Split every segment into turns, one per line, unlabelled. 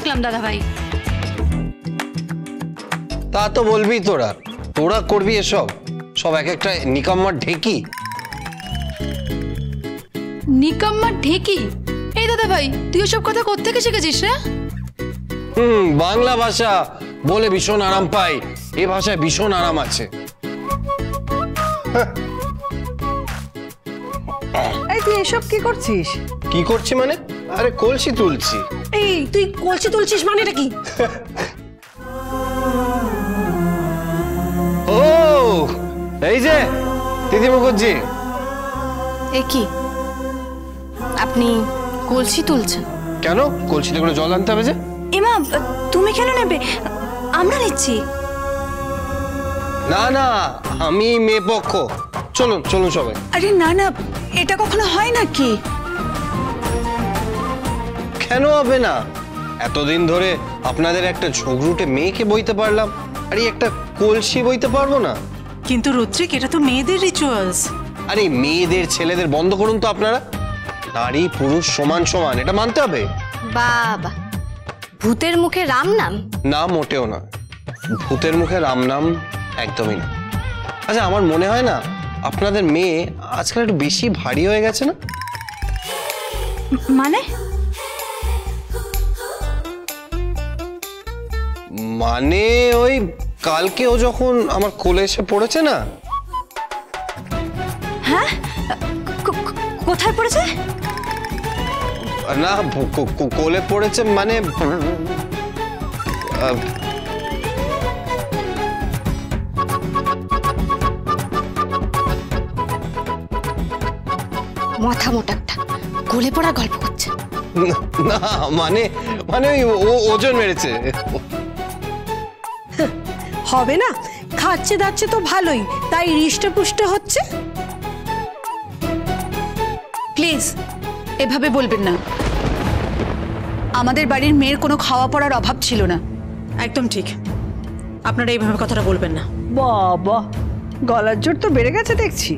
রাখলাম দাদা ভাই।
তা তো বলবি, তোরা তোরা করবি এসব, সব এক একটা নিকাম্মার ঢেকি।
নিকাম্মার ঢেকি? এই দাদা ভাই, তুই ওসব কথা কোত্থেকে শিখেছিস রে?
বাংলা ভাষা বলে ভীষণ আরাম পাই, এ ভাষায় ভীষণ আরাম আছে।
এই তুই এসব কি করছিস?
কি করছি মানে? আরে কলসি তুলছি।
এই তুই কলসি তুলছিস মানে এটা কি?
ও এই যে দিদি মুখর্জি।
এ কি, আপনি কলসি তুলছেন?
কেন, কলসিতে করে জল আনতে হবে যে।
এমা, তুমি কেন নেবে? আমরা নিচ্ছি।
না না, আমি মেয়ে পক্ষ। চলুন চলুন সবাই।
আরে না না, এটা কখনো হয় নাকি?
কেন হবে না? এতদিন ধরে আপনাদের একটা ঝগড়ুটে মেয়েকে বইতে পারলাম, আর এই একটা কলসি বইতে পারবো না?
কিন্তু রুদ্রিক, এটা তো মেয়েদের রিচুয়ালস।
আরে মেয়েদের ছেলেদের বন্ধ করুন তো আপনারা। নারী পুরুষ সমান সমান, এটা মানতে হবে।
বাবা, ভূতের মুখে রাম নাম?
না, মোটেও না, ভূতের মুখে রাম নাম একদমই না। আচ্ছা, আমার মনে হয় না আপনাদের মেয়ে আজকাল একটু বেশি ভারী হয়ে গেছে না?
মানে?
মানে ওই কালকে ও যখন আমার কোলে এসে পড়েছে না।
হ্যাঁ, কোথায় পড়েছে?
না, কোলে পড়েছে মানে
মাথা মোটা একটা কোলে পড়া গল্প করছে।
না মানে মানে ওই ওজন মেরেছে।
হবে না, খাচ্ছে দাচ্ছে তো ভালোই, তাই হৃষ্টপুষ্ট হচ্ছে।
প্লিজ এভাবে বলবেন না। আমাদের বাড়ির মেয়ের কোনো খাওয়া পড়ার অভাব ছিল না।
একদম ঠিক, আপনারা এইভাবে কথাটা বলবেন না।
বাবা, গলার জোর তো বেড়ে গেছে দেখছি।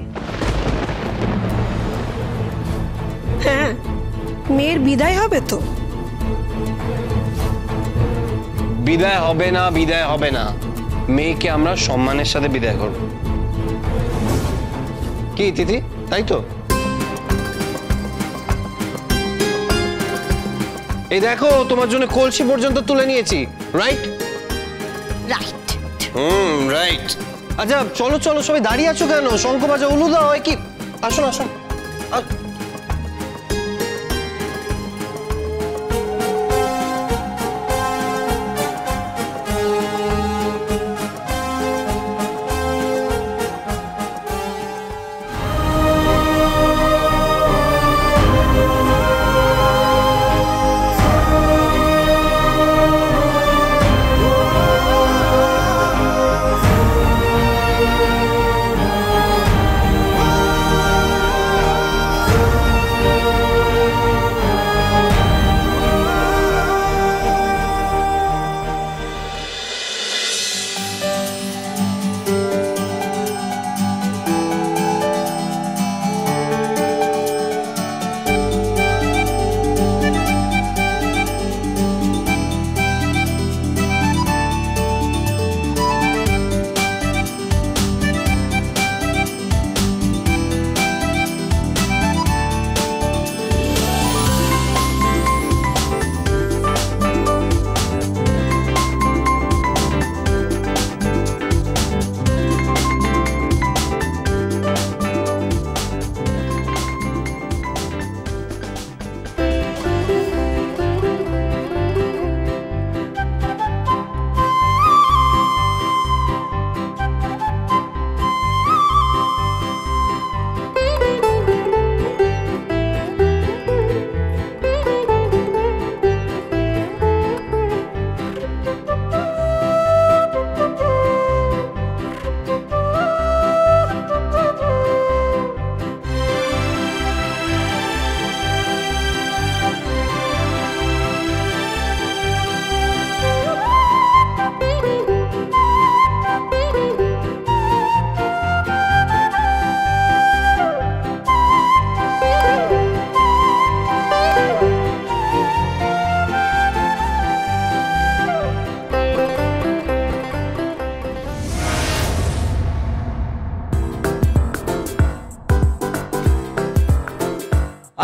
হ্যাঁ, মেয়ের বিদায় হবে তো।
বিদায় হবে না, বিদায় হবে না, মেয়েকে আমরা সম্মানের সাথে বিদায় করব। কি তিথি, তাই তো? এই দেখো, তোমার জন্য কলসি পর্যন্ত তুলে নিয়েছি। Right
right.
রাইট। আচ্ছা চলো চলো, সবাই দাঁড়িয়ে আছো কেন? শঙ্খ বাজা, উলু দাও। হয় কি, আসুন আসুন।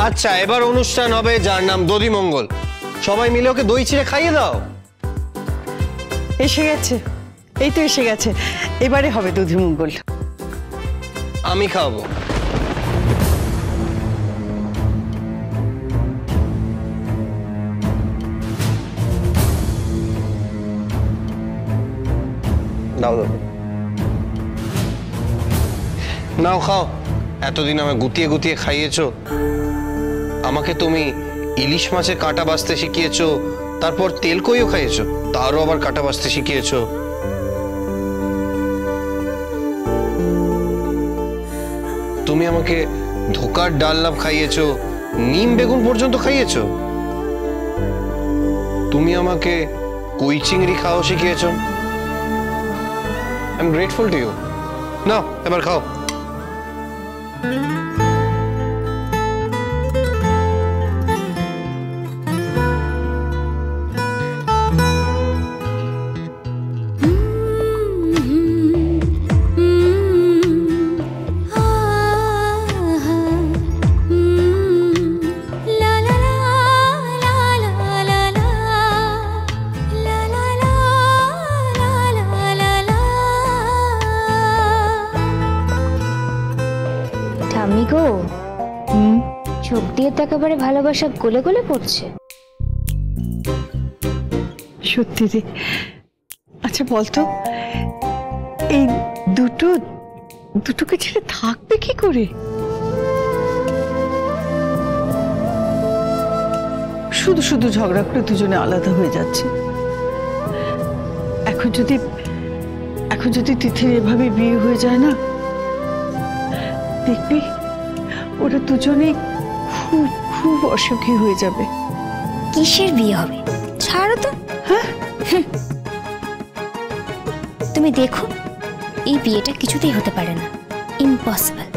আচ্ছা, এবার অনুষ্ঠান হবে যার নাম দধিমঙ্গল। সবাই মিলে ওকে দই চিড়ে খাইয়ে দাও।
এসে গেছে, এই তো এসে গেছে। এবারে হবে দধিমঙ্গল।
আমি খাওয়াবো। দাও দাও, নাও খাও। এতদিন আমায় গুতিয়ে গুতিয়ে খাইয়েছো। আমাকে তুমি ইলিশ মাছের কাঁটা বাছতে শিখিয়েছো, তারপর তেল কইও খাইয়েছো, তারও আবার কাঁটা বাছতে শিখিয়েছো। তুমি আমাকে ধোকার ডালনা খাইয়েছো, নিম বেগুন পর্যন্ত খাইয়েছো। তুমি আমাকে কই চিংড়ি খাওয়া শিখিয়েছো। I am grateful to you. নাও এবার খাও।
ঠাম্মি গো, চোখ দিয়ে তো একেবারে ভালোবাসা গলে গলে পড়ছে।
সত্যি রে। আচ্ছা বলতো, এই দুটোকে ছেড়ে থাকবে কি করে? শুধু শুধু ঝগড়া করে দুজনে আলাদা হয়ে যাচ্ছে। এখন যদি তিথির এভাবে বিয়ে হয়ে যায় না, দেখবি ওরা দুজনেই খুব খুব অসুখী হয়ে যাবে।
কিসের বিয়ে হবে? ছাড়ো তো।
হ্যাঁ,
তুমি দেখো, এই বিয়েটা কিছুতেই হতে পারে না, ইম্পসিবল।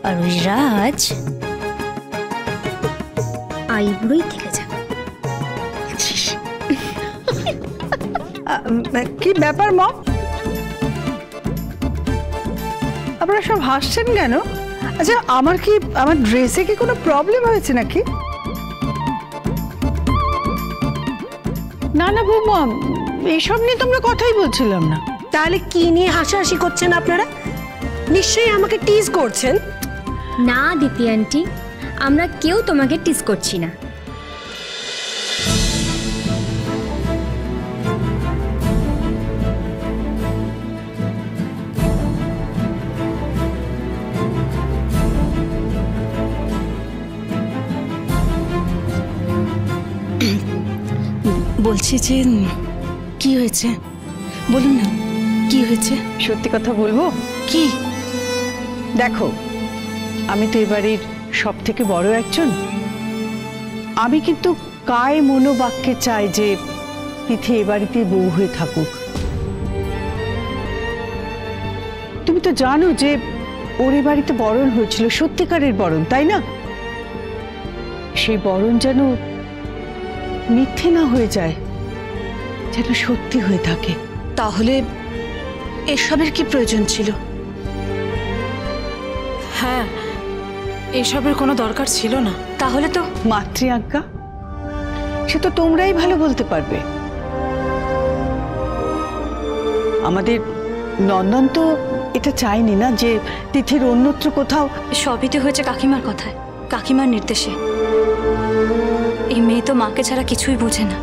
আর ওই রাজ আইবুড়োই থেকে যাবে।
কি ব্যাপার মম? আপনারা সব হাসছেন কেন? আচ্ছা, আমার ড্রেসে কি কোনো প্রবলেম হয়েছে নাকি? না না বৌমা, এইসব নিয়ে তোমরা কথাই বলছিলাম না।
তাহলে কি নিয়ে হাসাহাসি করছেন আপনারা? নিশ্চয়ই আমাকে টিজ করছেন।
না দিতি আন্টি, আমরা কেউ তোমাকে টিস করছি না।
বলছি যে কি হয়েছে বলুন না, কি হয়েছে?
সত্যি কথা বলবো
কি?
দেখো, আমি তো এবারের সব থেকে বড় একজন। আমি কিন্তু কায় মনোবাক্যে চাই যে তিথি এ বাড়িতে বউ হয়ে থাকুক। তুমি তো জানো যে ওর এ বাড়িতে বরণ হয়েছিল, সত্যিকারের বরণ, তাই না? সেই বরণ যেন মিথ্যে না হয়ে যায়, যেন সত্যি হয়ে থাকে।
তাহলে এসবের কি প্রয়োজন ছিল?
হ্যাঁ, এসবের কোনো দরকার ছিল না।
তাহলে তো
মাতৃ আজ্ঞা, সে তো তোমরাই ভালো বলতে পারবে। আমাদের নন্দন তো এটা চায়নি না যে তিথির অন্যত্র কোথাও।
সবই তো হয়েছে কাকিমার কথায়, কাকিমার নির্দেশে। এই মেয়ে তো মাকে ছাড়া কিছুই বোঝে না।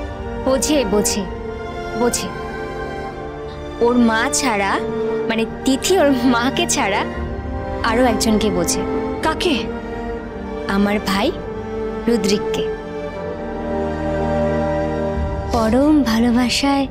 বোঝে বোঝে বোঝে। ওর মা ছাড়া, মানে তিথি ওর মাকে ছাড়া আরো একজনকে বোঝে।
কাকে?
আমার ভাই রুদ্রিককে। পরম ভালোবাসায়